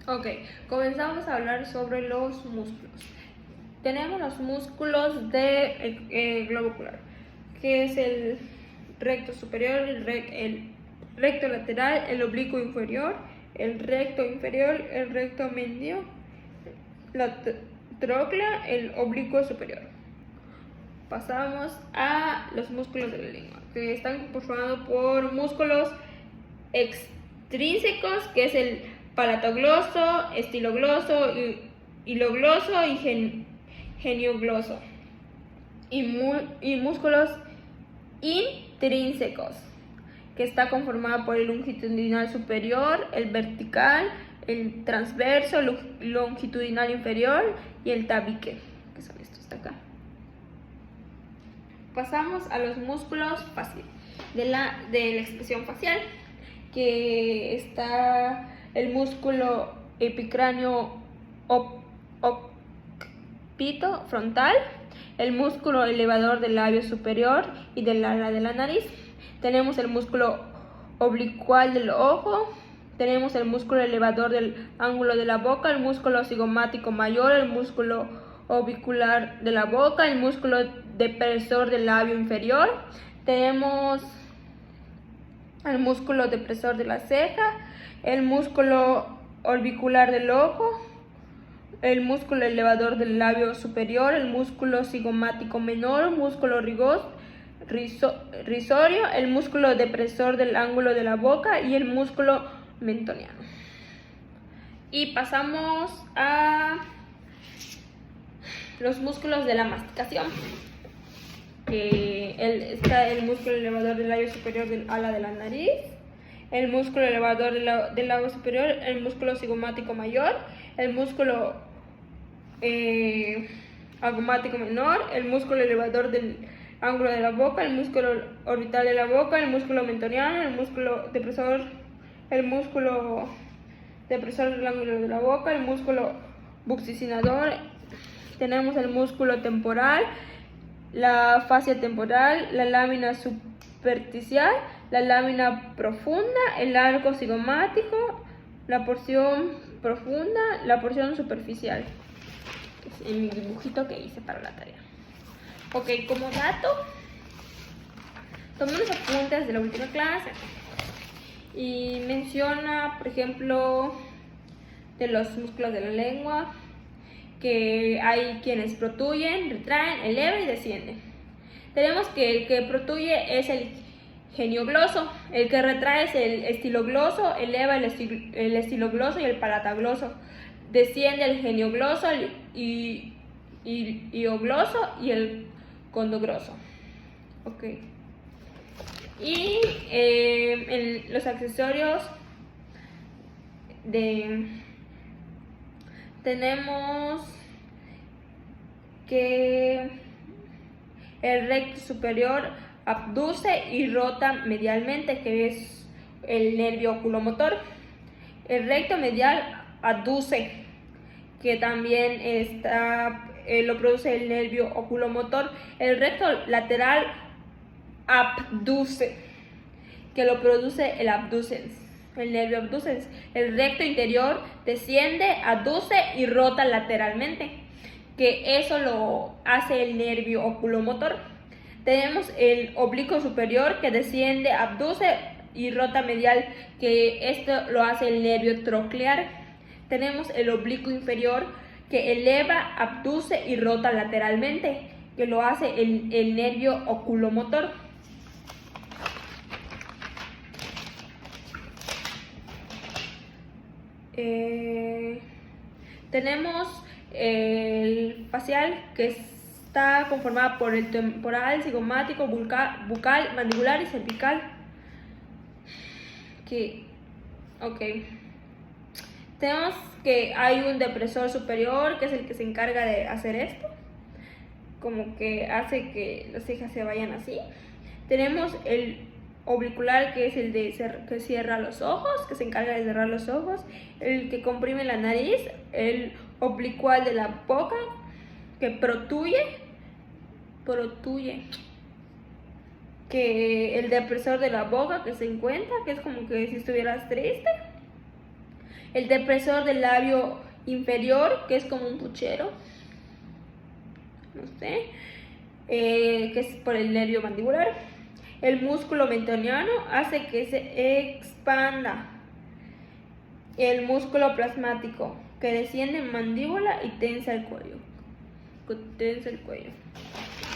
Ok, comenzamos a hablar sobre los músculos. Tenemos los músculos del globo ocular, que es el recto superior, el recto lateral, el oblicuo inferior, el recto inferior, el recto medio, la tróclea, el oblicuo superior. Pasamos a los músculos de la lengua, que están conformados por músculos extrínsecos, que es el palatogloso, estilogloso, hilogloso y geniogloso, y músculos intrínsecos, que está conformado por el longitudinal superior, el vertical, el transverso, longitudinal inferior y el tabique, que son estos de acá. Pasamos a los músculos faciales, de la expresión facial, que está el músculo epicráneo occipito frontal, el músculo elevador del labio superior y del ala de la nariz. Tenemos el músculo oblicual del ojo, tenemos el músculo elevador del ángulo de la boca, el músculo cigomático mayor, el músculo orbicular de la boca, el músculo depresor del labio inferior, tenemos el músculo depresor de la ceja, el músculo orbicular del ojo, el músculo elevador del labio superior, el músculo cigomático menor, el músculo risorio, el músculo depresor del ángulo de la boca y el músculo mentoniano. Y pasamos a los músculos de la masticación, que está el músculo elevador del labio superior del ala de la nariz, el músculo elevador del labio superior, el músculo cigomático mayor, el músculo agomático menor, el músculo elevador del ángulo de la boca, el músculo orbital de la boca, el músculo mentoniano, el músculo depresor del ángulo de la boca, el músculo buccinador. Tenemos el músculo temporal, la fascia temporal, la lámina superficial, la lámina profunda, el arco cigomático, la porción profunda, la porción superficial. Es en mi dibujito que hice para la tarea. Ok, como dato, tomé unos apuntes de la última clase y menciona, por ejemplo, de los músculos de la lengua, que hay quienes protuyen, retraen, elevan y descienden. Tenemos que el que protuye es el geniogloso, el que retrae es el estilogloso, eleva el estilogloso y el palatagloso, desciende el geniogloso, el iogloso y el condogloso. Okay. Y en los accesorios tenemos que el recto superior abduce y rota medialmente, que es el nervio oculomotor. El recto medial aduce, que también lo produce el nervio oculomotor. El recto lateral abduce, que lo produce el abducens, el nervio abducens. El recto interior desciende, aduce y rota lateralmente, que eso lo hace el nervio oculomotor. Tenemos el oblicuo superior, que desciende, abduce y rota medial, que esto lo hace el nervio troclear. Tenemos el oblicuo inferior, que eleva, abduce y rota lateralmente, que lo hace el nervio oculomotor. Tenemos el facial, que está conformado por el temporal, cigomático, bucal, mandibular y cervical. Tenemos que hay un depresor superior, que es el que se encarga de hacer esto, como que hace que las cejas se vayan así. Tenemos el oblicular, que es el que cierra los ojos, que se encarga de cerrar los ojos, el que comprime la nariz, el oblicual de la boca, que protuye, que el depresor de la boca, que se encuentra, que es como que si estuvieras triste, el depresor del labio inferior, que es como un puchero, no sé, que es por el nervio mandibular. El músculo mentoniano hace que se expanda. El músculo plasmático, que desciende en mandíbula y tensa el cuello.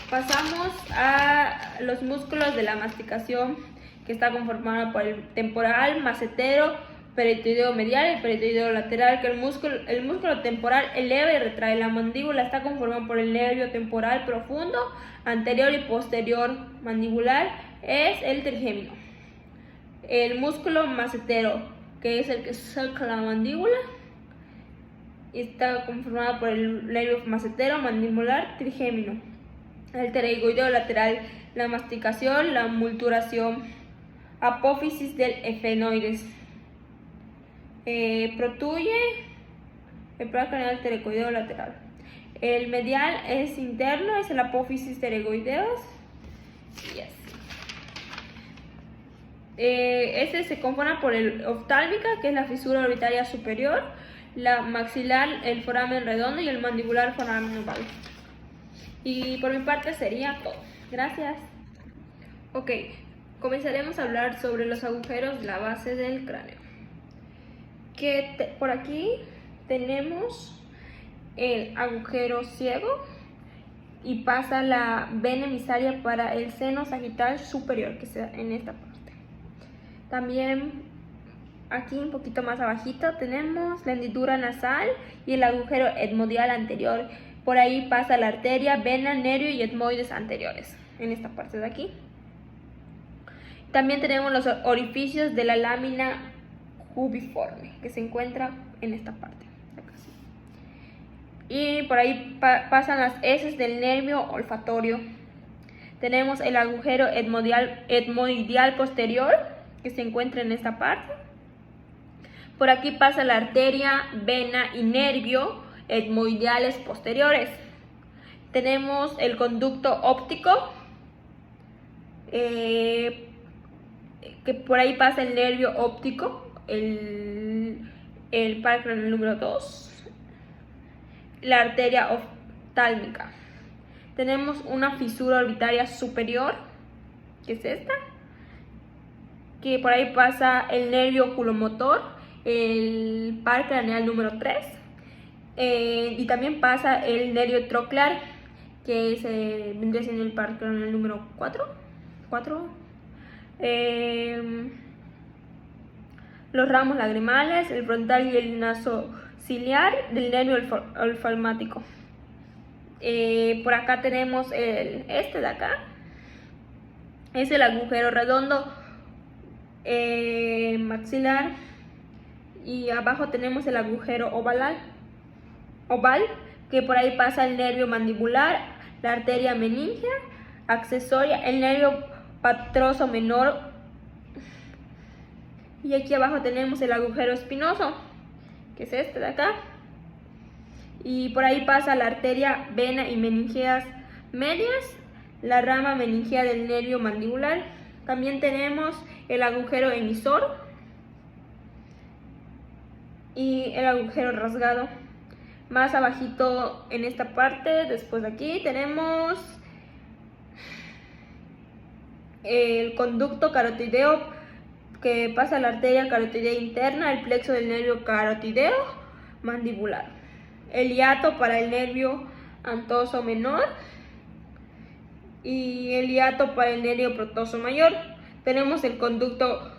Pasamos a los músculos de la masticación, que está conformado por el temporal, macetero, peritoideo medial y peritoideo lateral. Que el músculo temporal eleva y retrae la mandíbula. Está conformado por el nervio temporal profundo, anterior y posterior mandibular. Es el trigémino. El músculo macetero, que es el que saca la mandíbula, está conformado por el nervio macetero mandibular trigémino. El pterygoideo lateral, la masticación, la multuración. Apófisis del efenoides. Protruye el plano craneal pterygoideo lateral. El medial es interno, es el apófisis pterygoideus. Y así. Este se conforma por el oftálmica, que es la fisura orbitaria superior, la maxilar, el foramen redondo y el mandibular foramen oval. Y por mi parte sería todo. Gracias. Ok, comenzaremos a hablar sobre los agujeros de la base del cráneo. Por aquí tenemos el agujero ciego y pasa la vena emisaria para el seno sagital superior, que está en esta parte. También aquí un poquito más abajito tenemos la hendidura nasal y el agujero etmodial anterior. Por ahí pasa la arteria, vena, nervio y etmoides anteriores, en esta parte de aquí. También tenemos los orificios de la lámina cubiforme, que se encuentra en esta parte. Acá sí. Y por ahí pasan las heces del nervio olfatorio. Tenemos el agujero etmoidial posterior, que se encuentra en esta parte. Por aquí pasa la arteria, vena y nervio etmoidiales posteriores. Tenemos el conducto óptico, que por ahí pasa el nervio óptico, el par craneal número 2, la arteria oftálmica. Tenemos una fisura orbitaria superior, que es esta, que por ahí pasa el nervio oculomotor, el par craneal número 3, y también pasa el nervio troclear, que vendría siendo el par craneal número 4. Los ramos lagrimales, el frontal y el nasociliar del nervio oftalmático. Por acá tenemos este de acá, es el agujero redondo maxilar, y abajo tenemos el agujero oval, que por ahí pasa el nervio mandibular, la arteria meningea accesoria, el nervio patroso menor, y aquí abajo tenemos el agujero espinoso, que es este de acá, y por ahí pasa la arteria, vena y meningeas medias, la rama meningea del nervio mandibular. También tenemos el agujero emisor y el agujero rasgado. Más abajito en esta parte, después de aquí, tenemos el conducto carotídeo, que pasa la arteria carotídea interna, el plexo del nervio carotídeo mandibular. El hiato para el nervio antoso menor y el hiato para el nervio protoso mayor. Tenemos el conducto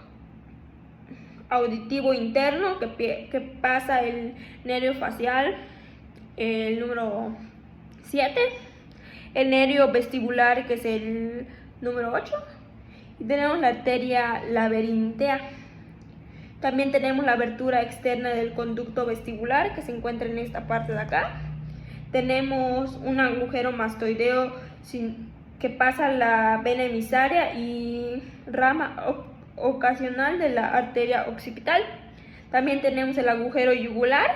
auditivo interno, que pasa el nervio facial, el número 7, el nervio vestibular, que es el número 8, y tenemos la arteria laberintea. También tenemos la abertura externa del conducto vestibular, que se encuentra en esta parte de acá. Tenemos un agujero mastoideo que pasa la vena emisaria y rama ocasional de la arteria occipital. También tenemos el agujero yugular.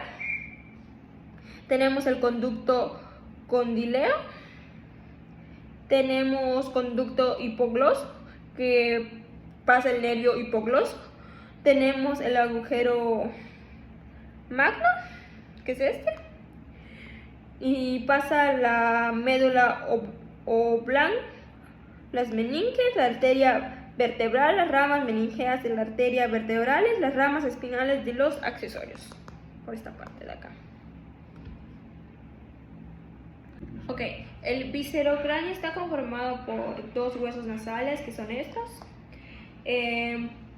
Tenemos el conducto condileo. Tenemos conducto hipogloso, que pasa el nervio hipogloso. Tenemos el agujero magna, que es este, y pasa la médula oblonga, las meninges, la arteria vertebral, las ramas meningeas de la arteria vertebrales, las ramas espinales de los accesorios, por esta parte de acá. Ok, el viscerocráneo está conformado por dos huesos nasales, que son estos,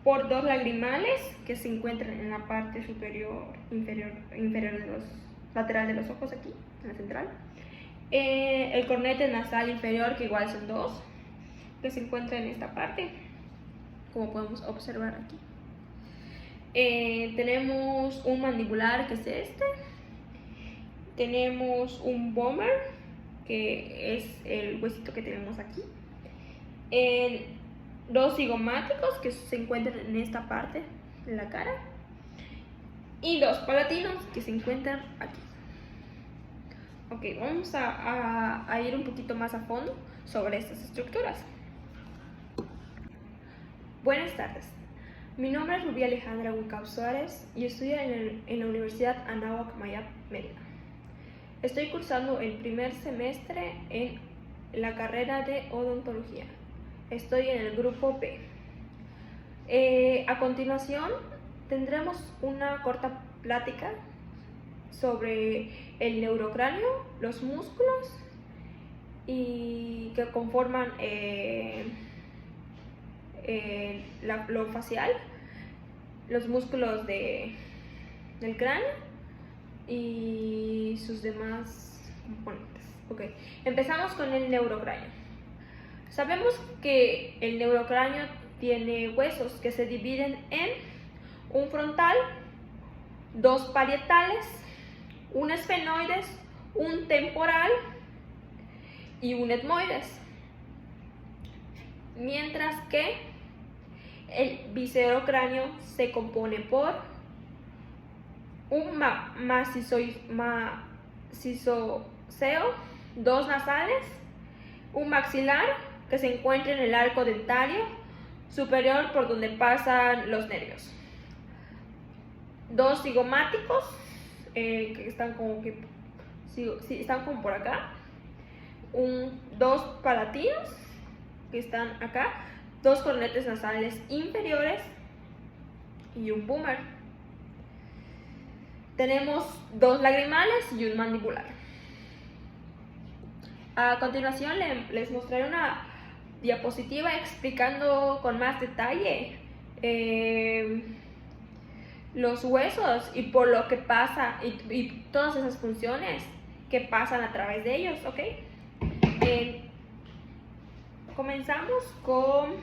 por dos lagrimales, que se encuentran en la parte superior, inferior de los lateral de los ojos, aquí, en la central. El cornete nasal inferior, que igual son dos, que se encuentra en esta parte, como podemos observar aquí. Tenemos un mandibular, que es este. Tenemos un vomer, que es el huesito que tenemos aquí. Dos cigomáticos, que se encuentran en esta parte de la cara. Y dos palatinos, que se encuentran aquí. Ok, vamos a ir un poquito más a fondo sobre estas estructuras. Buenas tardes, mi nombre es Rubí Alejandra Huicap Suárez y estudio en la Universidad Anáhuac Mayap, Mérida. Estoy cursando el primer semestre en la carrera de odontología. Estoy en el grupo B. A continuación tendremos una corta plática sobre el neurocráneo, los músculos y que conforman lo facial, los músculos del cráneo y sus demás componentes. Okay. Empezamos con el neurocráneo. Sabemos que el neurocráneo tiene huesos que se dividen en un frontal, dos parietales, un esfenoides, un temporal y un etmoides. Mientras que el viscerocráneo se compone por un macizoceo, dos nasales, un maxilar que se encuentra en el arco dentario superior por donde pasan los nervios, dos cigomáticos que están como por acá, dos palatinos que están acá, dos cornetes nasales inferiores y un boomer. Tenemos dos lagrimales y un mandibular. A continuación les mostraré una diapositiva explicando con más detalle los huesos y por lo que pasa y todas esas funciones que pasan a través de ellos, ¿ok? Comenzamos con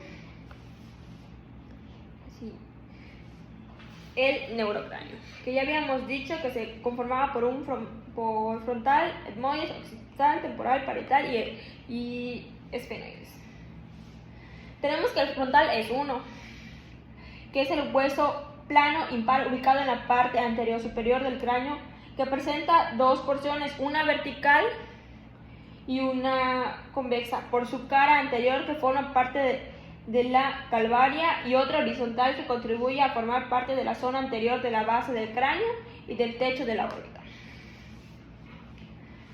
el neurocráneo, que ya habíamos dicho que se conformaba por frontal, etmoides, occipital, temporal, parietal y esfenoides. Tenemos que el frontal es 1, que es el hueso plano impar ubicado en la parte anterior superior del cráneo, que presenta dos porciones, una vertical y una convexa por su cara anterior, que forma parte de la calvaria, y otra horizontal que contribuye a formar parte de la zona anterior de la base del cráneo y del techo de la órbita.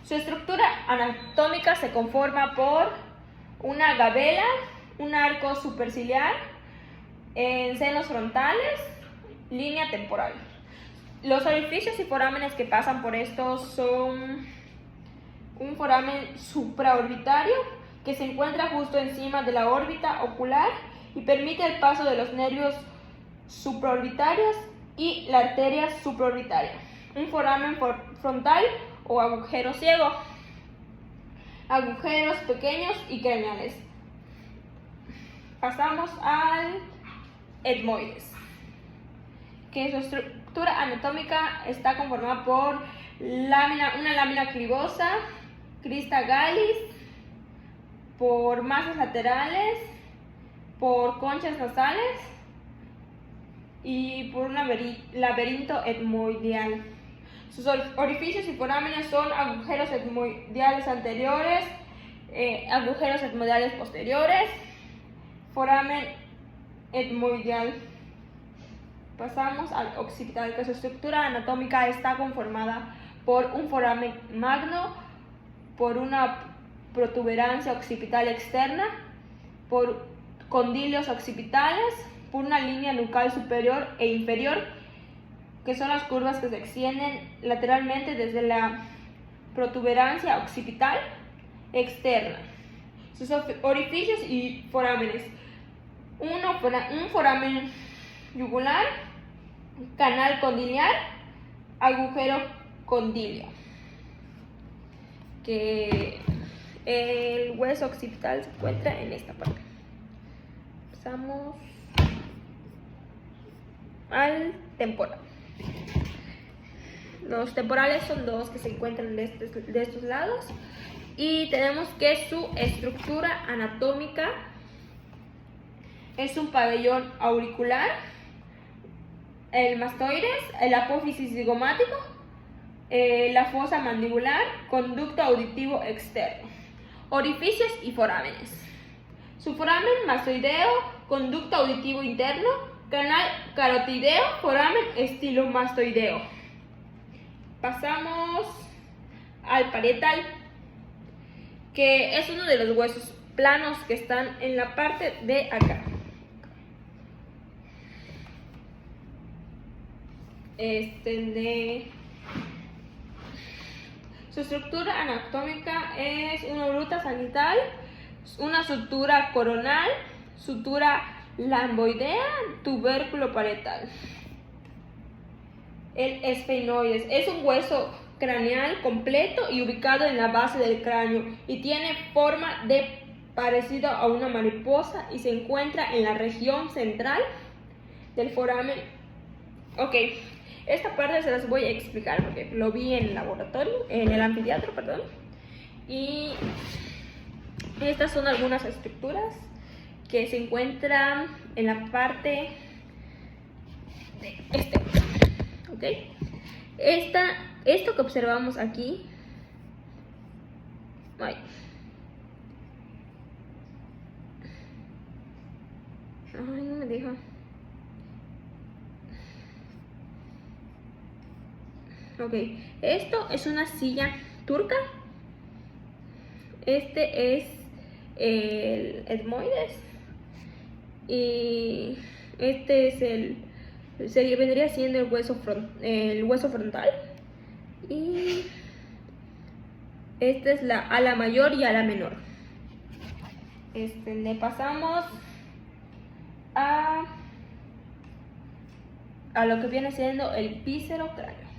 Su estructura anatómica se conforma por una gabela, un arco superciliar, senos frontales, línea temporal. Los orificios y forámenes que pasan por estos son un foramen supraorbitario, que se encuentra justo encima de la órbita ocular y permite el paso de los nervios supraorbitarios y la arteria supraorbitaria. Un foramen frontal o agujero ciego. Agujeros pequeños y craneales. Pasamos al etmoides, que su estructura anatómica está conformada por una lámina clivosa, crista gallis, por masas laterales, por conchas nasales y por un laberinto etmoideal. Sus orificios y forámenes son agujeros etmoideales anteriores, agujeros etmoideales posteriores, foramen etmoideal Pasamos al occipital, que su estructura anatómica está conformada por un foramen magno, por una protuberancia occipital externa, por condilios occipitales, por una línea nucal superior e inferior, que son las curvas que se extienden lateralmente desde la protuberancia occipital externa. Sus orificios y forámenes: un foramen yugular, canal condiliar, agujero condilio. Que el hueso occipital se encuentra en esta parte. Pasamos al temporal. Los temporales son dos que se encuentran de estos lados, y tenemos que su estructura anatómica es un pabellón auricular, el mastoides, el apófisis zigomático, la fosa mandibular, conducto auditivo externo. Orificios y forámenes: su foramen mastoideo, conducto auditivo interno, canal carotiideo, foramen estilomastoideo. Pasamos al parietal, que es uno de los huesos planos que están en la parte de acá. Su estructura anatómica es una gruta sagital, una sutura coronal, sutura lamboidea, tubérculo parietal. El esfenoides es un hueso craneal completo y ubicado en la base del cráneo, y tiene forma de parecido a una mariposa, y se encuentra en la región central del foramen. Ok, esta parte se las voy a explicar porque lo vi en el laboratorio, en el anfiteatro, perdón. Y estas son algunas estructuras que se encuentran en la parte de ¿ok? Esto que observamos aquí, ay no me deja. Ok, esto es una silla turca. Este es el etmoides, y este es vendría siendo el hueso frontal, y esta es la ala mayor y ala menor. Le pasamos a lo que viene siendo el víscero cráneo.